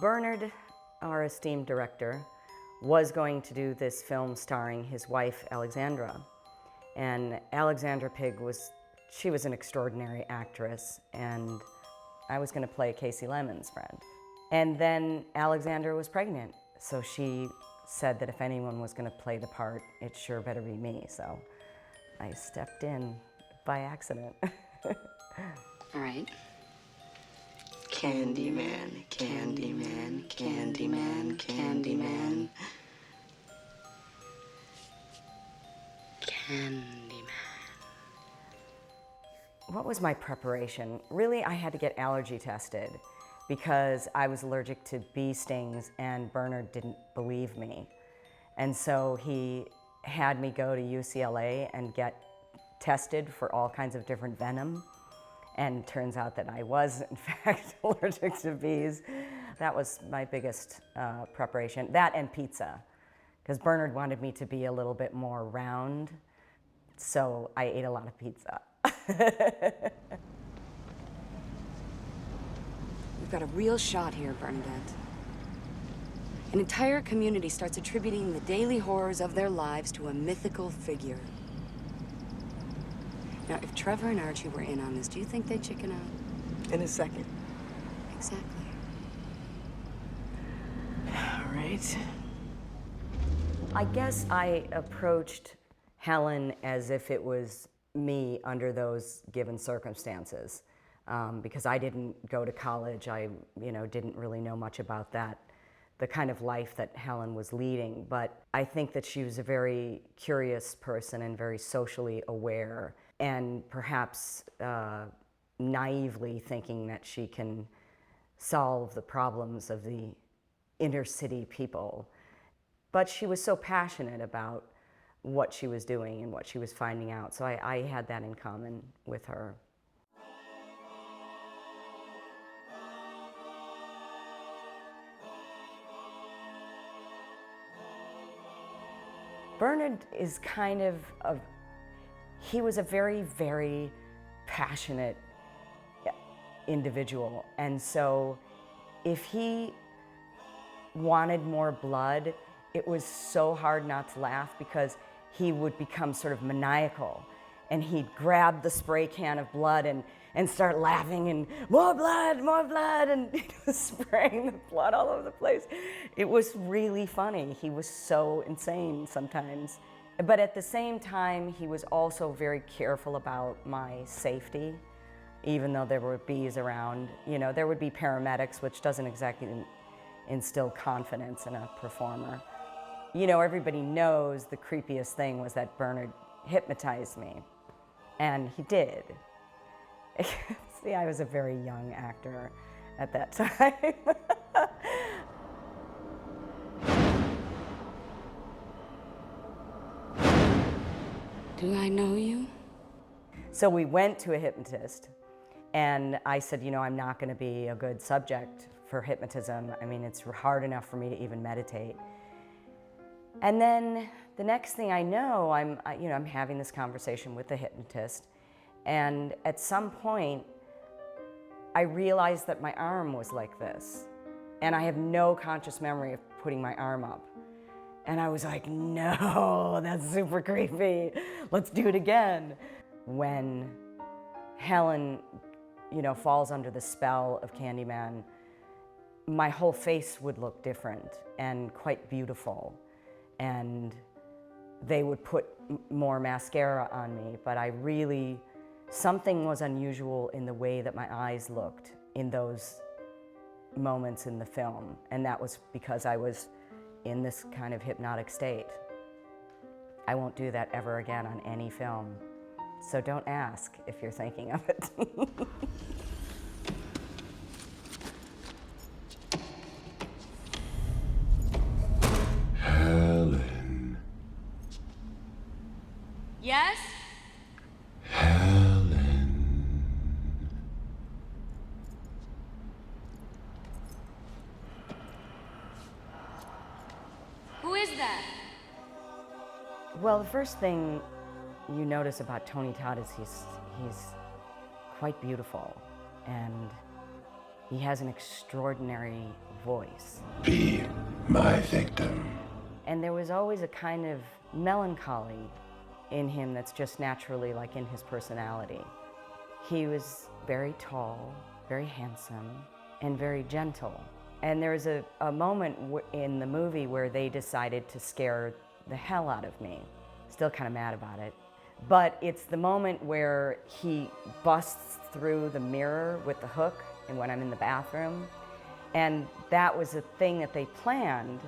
Bernard, our esteemed director, was going to do this film starring his wife, Alexandra. And Alexandra Pig she was an extraordinary actress, and I was going to play Casey Lemon's friend. And then Alexandra was pregnant, so she said that if anyone was going to play the part, it sure better be me. So I stepped in by accident. All right. Candyman, Candyman, Candyman, Candyman. Candyman. What was my preparation? Really, I had to get allergy tested because I was allergic to bee stings and Bernard didn't believe me. And so he had me go to UCLA and get tested for all kinds of different venom. And turns out that I was, in fact, allergic to bees. That was my biggest preparation. That and pizza, because Bernard wanted me to be a little bit more round, so I ate a lot of pizza. We've got a real shot here, Bernadette. An entire community starts attributing the daily horrors of their lives to a mythical figure. Now, if Trevor and Archie were in on this, do you think they'd chicken out? In a second. Exactly. All right. I guess I approached Helen as if it was me under those given circumstances, because I didn't go to college. I, didn't really know much about that, the kind of life that Helen was leading. But I think that she was a very curious person and very socially aware, and perhaps naively thinking that she can solve the problems of the inner city people. But she was so passionate about what she was doing and what she was finding out. So I had that in common with her. Bernard is kind of he was a very, very passionate individual. And so if he wanted more blood, it was so hard not to laugh because he would become sort of maniacal. And he'd grab the spray can of blood and start laughing and more blood, and spraying the blood all over the place. It was really funny. He was so insane sometimes. But at the same time, he was also very careful about my safety, even though there were bees around. There would be paramedics, which doesn't exactly instill confidence in a performer. Everybody knows the creepiest thing was that Bernard hypnotized me, and he did. See, I was a very young actor at that time. Do I know you? So we went to a hypnotist, and I said, I'm not going to be a good subject for hypnotism. I mean, it's hard enough for me to even meditate. And then the next thing I know, I'm having this conversation with the hypnotist, and at some point, I realized that my arm was like this, and I have no conscious memory of putting my arm up. And I was like, no, that's super creepy. Let's do it again. When Helen, falls under the spell of Candyman, my whole face would look different and quite beautiful. And they would put more mascara on me, but something was unusual in the way that my eyes looked in those moments in the film. And that was because I was in this kind of hypnotic state. I won't do that ever again on any film. So don't ask if you're thinking of it. Helen. Yes? Helen. Who is that? Well, the first thing you notice about Tony Todd is he's quite beautiful, and He has an extraordinary voice. Be my victim. And there was always a kind of melancholy in him that's just naturally like in his personality. He was very tall, very handsome, and very gentle. And there's a moment in the movie where they decided to scare the hell out of me. Still kind of mad about it. But it's the moment where he busts through the mirror with the hook and when I'm in the bathroom. And that was a thing that they planned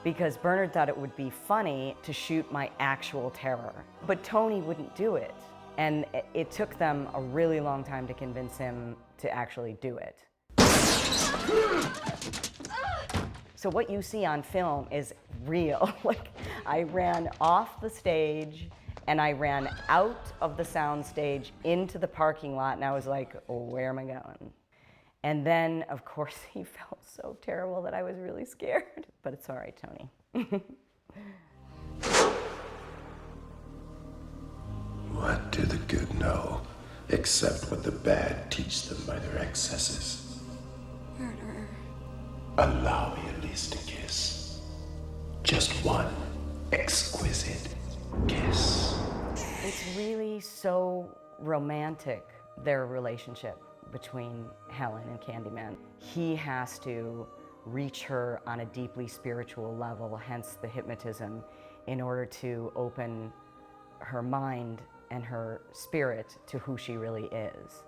because Bernard thought it would be funny to shoot my actual terror. But Tony wouldn't do it. And it took them a really long time to convince him to actually do it. So what you see on film is real. Like, I ran off the stage and I ran out of the sound stage into the parking lot and I was like, oh, where am I going? And then, of course, he felt so terrible that I was really scared. But it's all right, Tony. What do the good know, except what the bad teach them by their excesses? Murderer. Allow me at least a kiss. Just one exquisite kiss. It's really so romantic, their relationship between Helen and Candyman. He has to reach her on a deeply spiritual level, hence the hypnotism, in order to open her mind and her spirit to who she really is.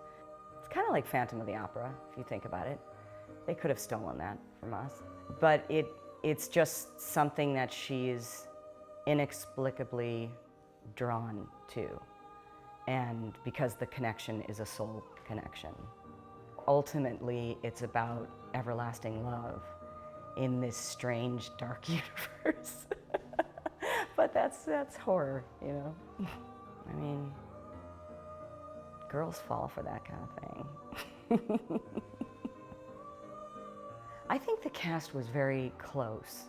It's kind of like Phantom of the Opera, if you think about it. They could have stolen that from us. But it's just something that she's inexplicably drawn to. And because the connection is a soul connection. Ultimately, it's about everlasting love in this strange, dark universe. But that's horror, you know? I mean, girls fall for that kind of thing. I think the cast was very close.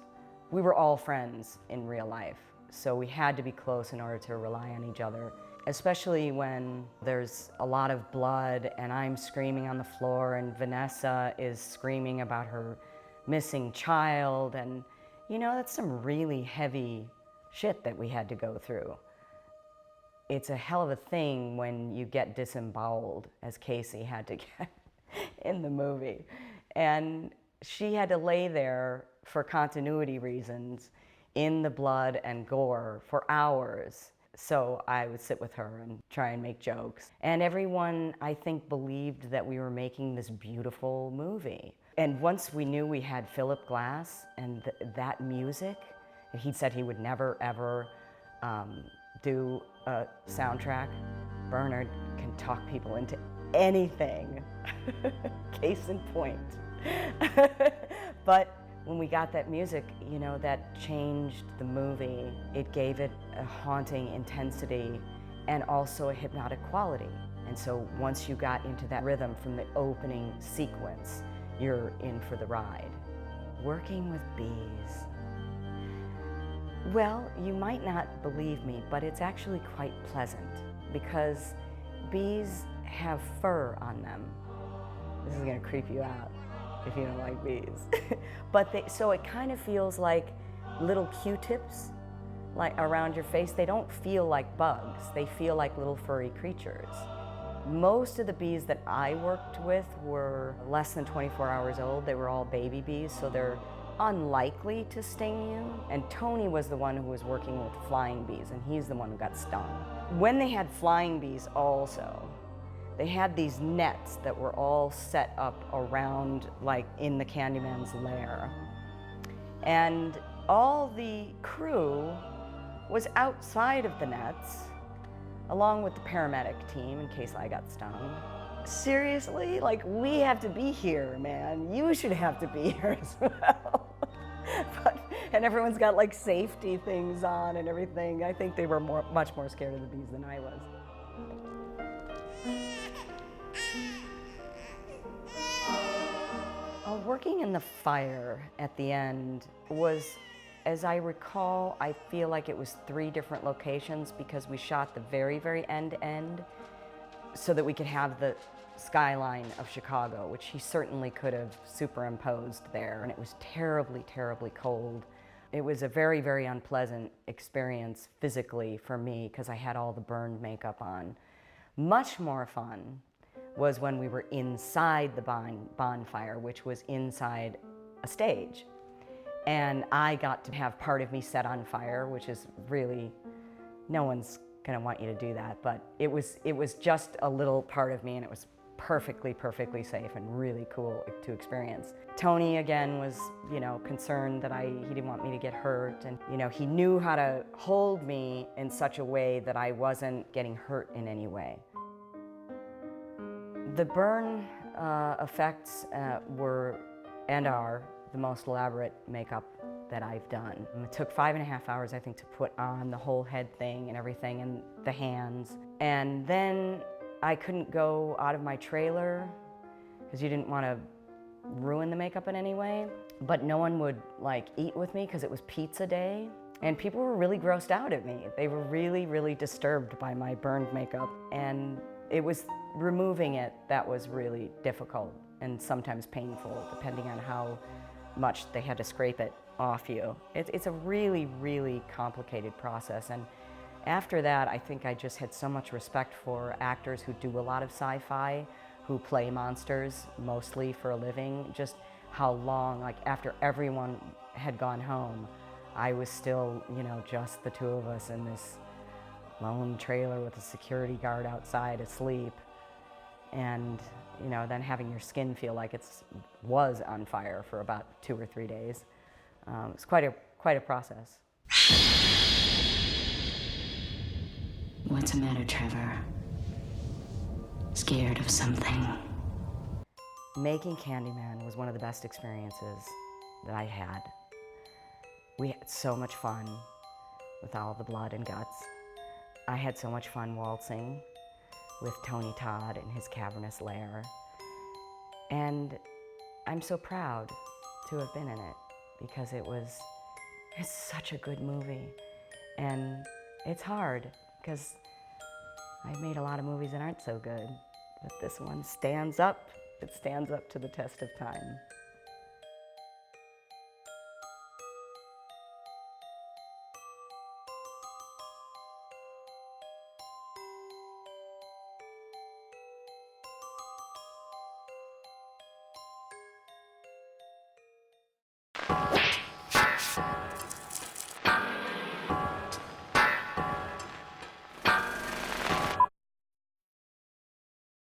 We were all friends in real life, so we had to be close in order to rely on each other, especially when there's a lot of blood and I'm screaming on the floor and Vanessa is screaming about her missing child, and you know, that's some really heavy shit that we had to go through. It's a hell of a thing when you get disemboweled, as Casey had to get in the movie. And she had to lay there for continuity reasons in the blood and gore for hours. So I would sit with her and try and make jokes. And everyone, I think, believed that we were making this beautiful movie. And once we knew we had Philip Glass and that music, he said he would never, ever do a soundtrack. Bernard can talk people into anything. Case in point. But when we got that music, you know, that changed the movie. It gave it a haunting intensity and also a hypnotic quality. And so once you got into that rhythm from the opening sequence, you're in for the ride. Working with bees. Well, you might not believe me, but it's actually quite pleasant because bees have fur on them. This is gonna creep you out if you don't like bees. But so it kind of feels like little Q-tips like around your face. They don't feel like bugs. They feel like little furry creatures. Most of the bees that I worked with were less than 24 hours old. They were all baby bees, so they're unlikely to sting you. And Tony was the one who was working with flying bees, and he's the one who got stung. When they had flying bees also, they had these nets that were all set up around, like in the Candyman's lair. And all the crew was outside of the nets, along with the paramedic team in case I got stung. Seriously? Like, we have to be here, man. You should have to be here as well. And everyone's got like safety things on and everything. I think they were much more scared of the bees than I was. Working in the fire at the end was, as I recall, I feel like it was 3 different locations because we shot the very, very end so that we could have the skyline of Chicago, which he certainly could have superimposed there, and it was terribly, terribly cold. It was a very, very unpleasant experience physically for me because I had all the burned makeup on. Much more fun was when we were inside the bonfire, which was inside a stage. And I got to have part of me set on fire, which is really, no one's gonna want you to do that, but it was just a little part of me, and it was perfectly, perfectly safe and really cool to experience. Tony, again, was, concerned that he didn't want me to get hurt, and, he knew how to hold me in such a way that I wasn't getting hurt in any way. The burn effects were and are the most elaborate makeup that I've done. It took 5.5 hours, I think, to put on the whole head thing and everything, and the hands. And then I couldn't go out of my trailer because you didn't want to ruin the makeup in any way. But no one would eat with me because it was pizza day. And people were really grossed out at me. They were really, really disturbed by my burned makeup. And it was removing it that was really difficult and sometimes painful, depending on how much they had to scrape it off you. It's a really, really complicated process. And after that, I think I just had so much respect for actors who do a lot of sci-fi, who play monsters mostly for a living. Just how long, after everyone had gone home, I was still, just the two of us in this lone trailer with a security guard outside asleep. And, then having your skin feel like it was on fire for about 2 or 3 days. It's quite a process. What's the matter, Trevor? Scared of something? Making Candyman was one of the best experiences that I had. We had so much fun with all the blood and guts. I had so much fun waltzing with Tony Todd in his cavernous lair. And I'm so proud to have been in it because it's such a good movie. And it's hard because I've made a lot of movies that aren't so good, but this one stands up. It stands up to the test of time.